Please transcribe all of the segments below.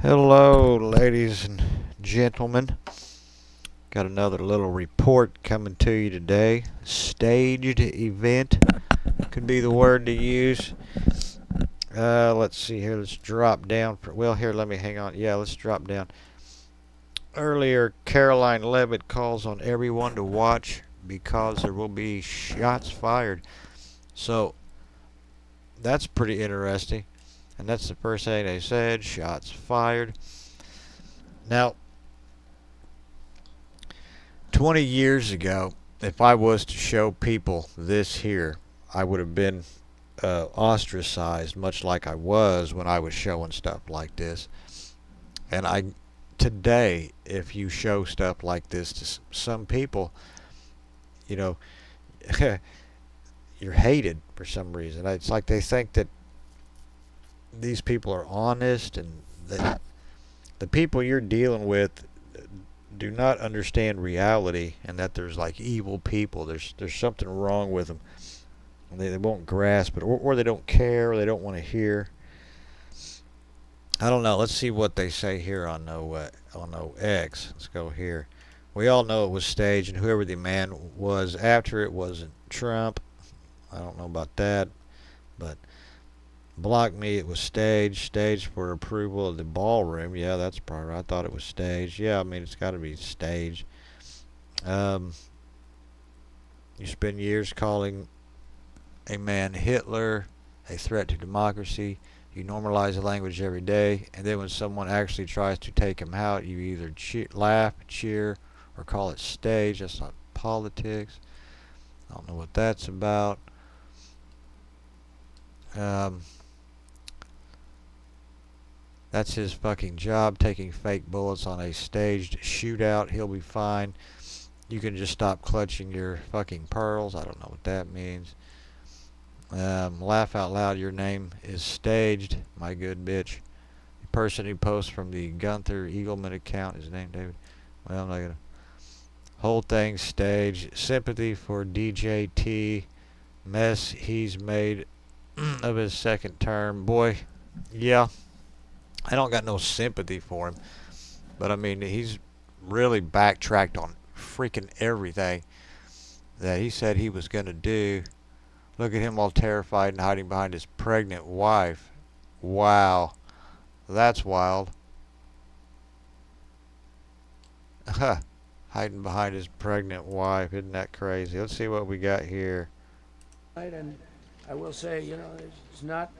Hello, ladies and gentlemen. Got another little report coming to you today. Staged event could be the word to use. Let's see here. Let's drop down. Well, here, let me hang on. Yeah, let's drop down. Earlier, Caroline Levitt calls on everyone to watch because there will be shots fired. So, that's pretty interesting. And that's the first thing they said, shots fired. Now, 20 years ago, if I was to show people this here, I would have been ostracized, much like I was when I was showing stuff like this. And today, if you show stuff like this to some people, you know, you're hated for some reason. It's like they think that these people are honest, and that the people you're dealing with do not understand reality, and that there's like evil people. There's something wrong with them. And they won't grasp it, or they don't care, or they don't want to hear. I don't know. Let's see what they say here on no X. Let's go here. We all know it was staged, and whoever the man was after it wasn't Trump. I don't know about that, but block me. It was staged for approval of the ballroom. Yeah, that's probably right. I thought it was staged. Yeah, I mean it's got to be staged. You spend years calling a man Hitler, a threat to democracy. You normalize the language every day, and then when someone actually tries to take him out, you either laugh, cheer, or call it stage. That's not politics. I don't know what that's about. That's his fucking job, taking fake bullets on a staged shootout. He'll be fine. You can just stop clutching your fucking pearls. I don't know what that means. Laugh out loud. Your name is staged, my good bitch. The person who posts from the Gunther Eagleman account is named David. Well, I'm not gonna. Whole thing staged. Sympathy for DJT. Mess he's made of his second term. Boy, yeah. I don't got no sympathy for him. But I mean, he's really backtracked on freaking everything that he said he was going to do. Look at him all terrified and hiding behind his pregnant wife. Wow. That's wild. Hiding behind his pregnant wife. Isn't that crazy? Let's see what we got here. And I will say, it's not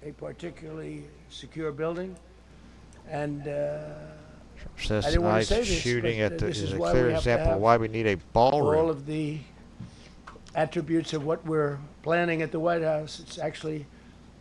a particularly secure building. And I didn't want to say this, shooting but at the this is is a why clear we have to example of have why we need a all ballroom. of the attributes of what we're planning at the White House. It's actually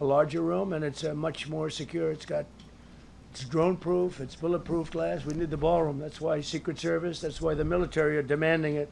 a larger room, and it's much more secure. It's drone-proof, it's bulletproof glass. We need the ballroom. That's why Secret Service, that's why the military are demanding it.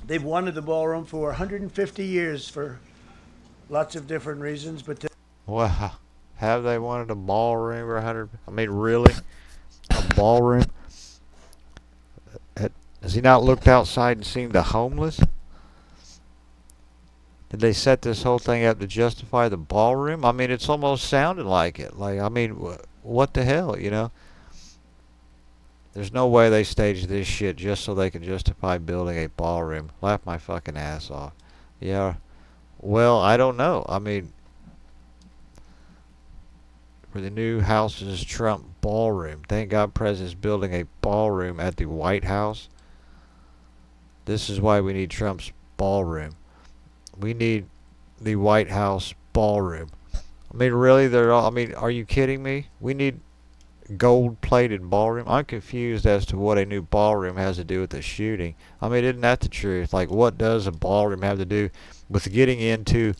They've wanted the ballroom for 150 years for lots of different reasons, but Wow. Have they wanted a ballroom or 100? I mean, really? A ballroom? Has he not looked outside and seen the homeless? Did they set this whole thing up to justify the ballroom? I mean, it's almost sounding like it. Like, I mean, what the hell, you know? There's no way they staged this shit just so they can justify building a ballroom. Laugh my fucking ass off. Yeah. Well, I don't know. I mean, for the new House's Trump ballroom. Thank God President's building a ballroom at the White House. This is why we need Trump's ballroom. We need the White House ballroom. I mean, really? I mean, are you kidding me? We need gold-plated ballroom. I'm confused as to what a new ballroom has to do with the shooting. I mean, isn't that the truth? Like, what does a ballroom have to do with getting into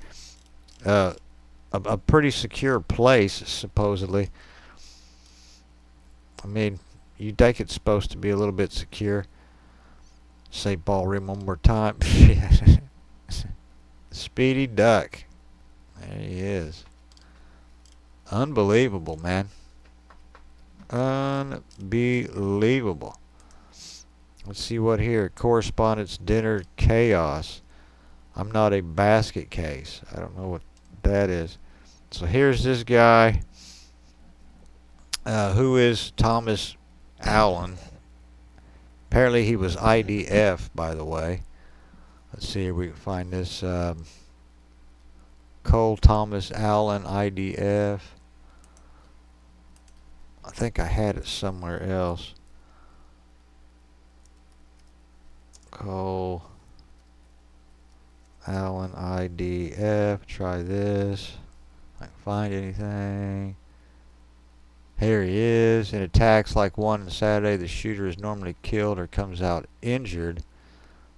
a pretty secure place, supposedly? I mean, you think it's supposed to be a little bit secure? Say ballroom one more time. Speedy Duck. There he is. Unbelievable, man. Unbelievable. Let's see what here. Correspondence dinner chaos. I'm not a basket case. I don't know what that is. So here's this guy Who is Thomas Allen? Apparently he was IDF, by the way. Let's see if we can find this. Cole Thomas Allen, IDF. I think I had it somewhere else. Cole Allen, IDF. Try this. I can find anything. Here he is. In attacks like one on Saturday, the shooter is normally killed or comes out injured.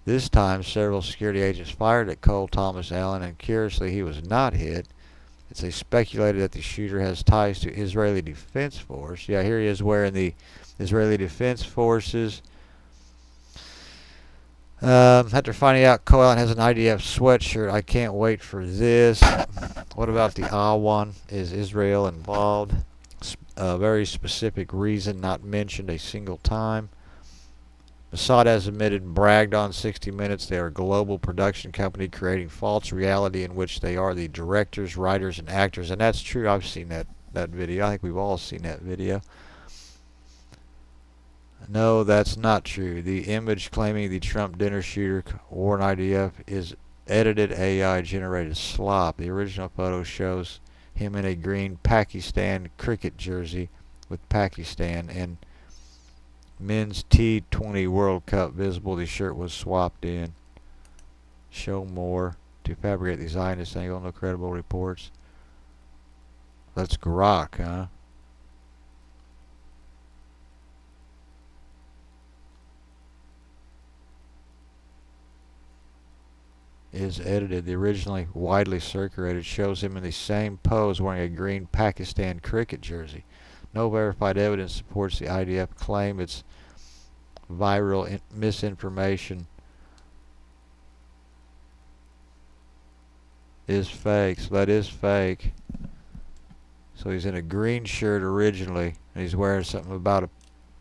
This time, several security agents fired at Cole Thomas Allen, and curiously, he was not hit. It's speculated that the shooter has ties to Israeli Defense Force. Yeah, here he is wearing the Israeli Defense Forces. After finding out Cole Allen has an IDF sweatshirt, I can't wait for this. What about the Ah one? Is Israel involved? A very specific reason not mentioned a single time. Mossad has admitted and bragged on 60 Minutes they are a global production company creating false reality in which they are the directors, writers, and actors. And that's true. I've seen that video. I think we've all seen that video. No, that's not true. The image claiming the Trump dinner shooter wore an IDF is edited AI generated slop. The original photo shows him in a green Pakistan cricket jersey with Pakistan and men's T20 World Cup visible. The shirt was swapped in. Show more to fabricate the Zionist angle. No credible reports. That's grok, huh? Is edited. The originally widely circulated shows him in the same pose wearing a green Pakistan cricket jersey. No verified evidence supports the IDF claim. It's viral misinformation is fake. So that is fake. So he's in a green shirt originally, and he's wearing something about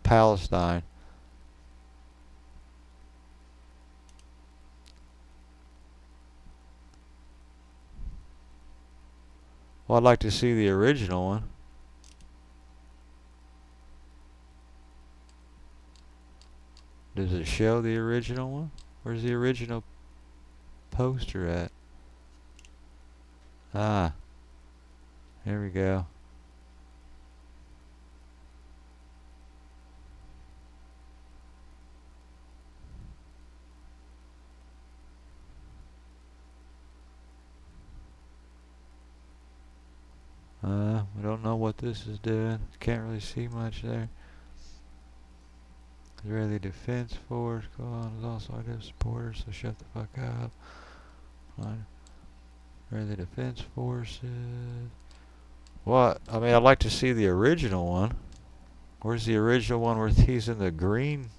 Palestine. Well, I'd like to see the original one. Does it show the original one? Where's the original poster at? Ah, here we go. We don't know what this is doing. Can't really see much there. Israeli Defense Force. Go on. Is also IDF supporters, so shut the fuck up. Israeli Defense Forces. What? I mean, I'd like to see the original one. Where's the original one where he's in the green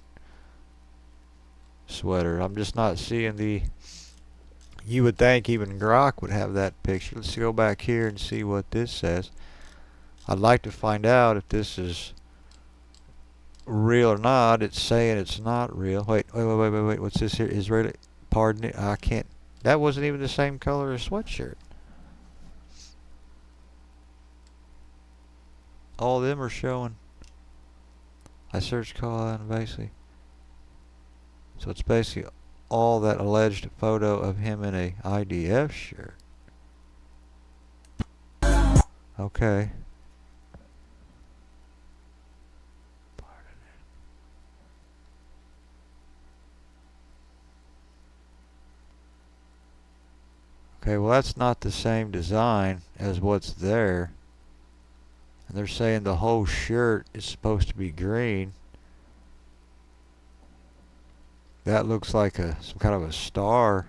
sweater? I'm just not seeing the... You would think even Grok would have that picture. Let's go back here and see what this says. I'd like to find out if this is real or not. It's saying it's not real. Wait. What's this here? Israeli... Pardon it. I can't... That wasn't even the same color as sweatshirt. All of them are showing. I searched Call and basically. So it's basically all that alleged photo of him in a IDF shirt. Okay. Okay, well that's not the same design as what's there. And they're saying the whole shirt is supposed to be green. That looks like some kind of a star.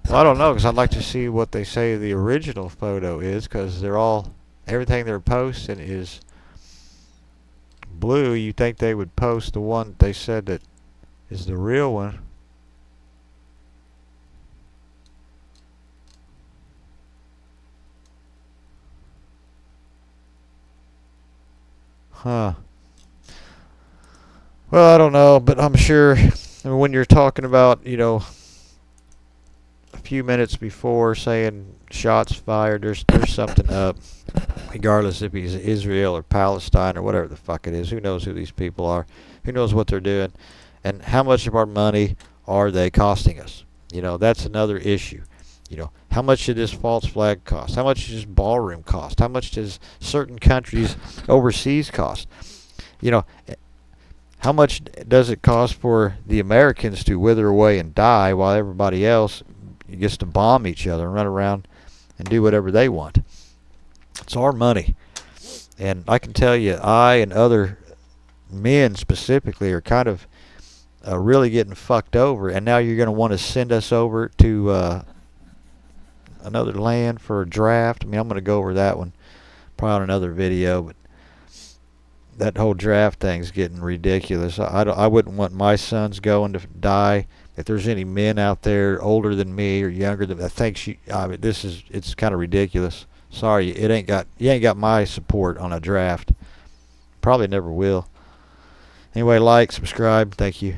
Well, I don't know, because I'd like to see what they say the original photo is, because everything they're posting is blue. You think they would post the one they said that is the real one. Huh. Well, I don't know, but I'm sure when you're talking about, few minutes before saying shots fired. There's something up, regardless if he's Israel or Palestine or whatever the fuck it is. Who knows who these people are? Who knows what they're doing? And how much of our money are they costing us? That's another issue. How much did this false flag cost? How much does ballroom cost? How much does certain countries overseas cost? You know, how much does it cost for the Americans to wither away and die while everybody else gets to bomb each other and run around and do whatever they want? It's our money. And I can tell you, I and other men specifically are kind of really getting fucked over. And now you're going to want to send us over to another land for a draft. I mean, I'm going to go over that one probably on another video, but that whole draft thing's getting ridiculous. I wouldn't want my sons going to die. If there's any men out there older than me or younger than I think it's kind of ridiculous. Sorry, you ain't got my support on a draft. Probably never will. Anyway, like, subscribe. Thank you.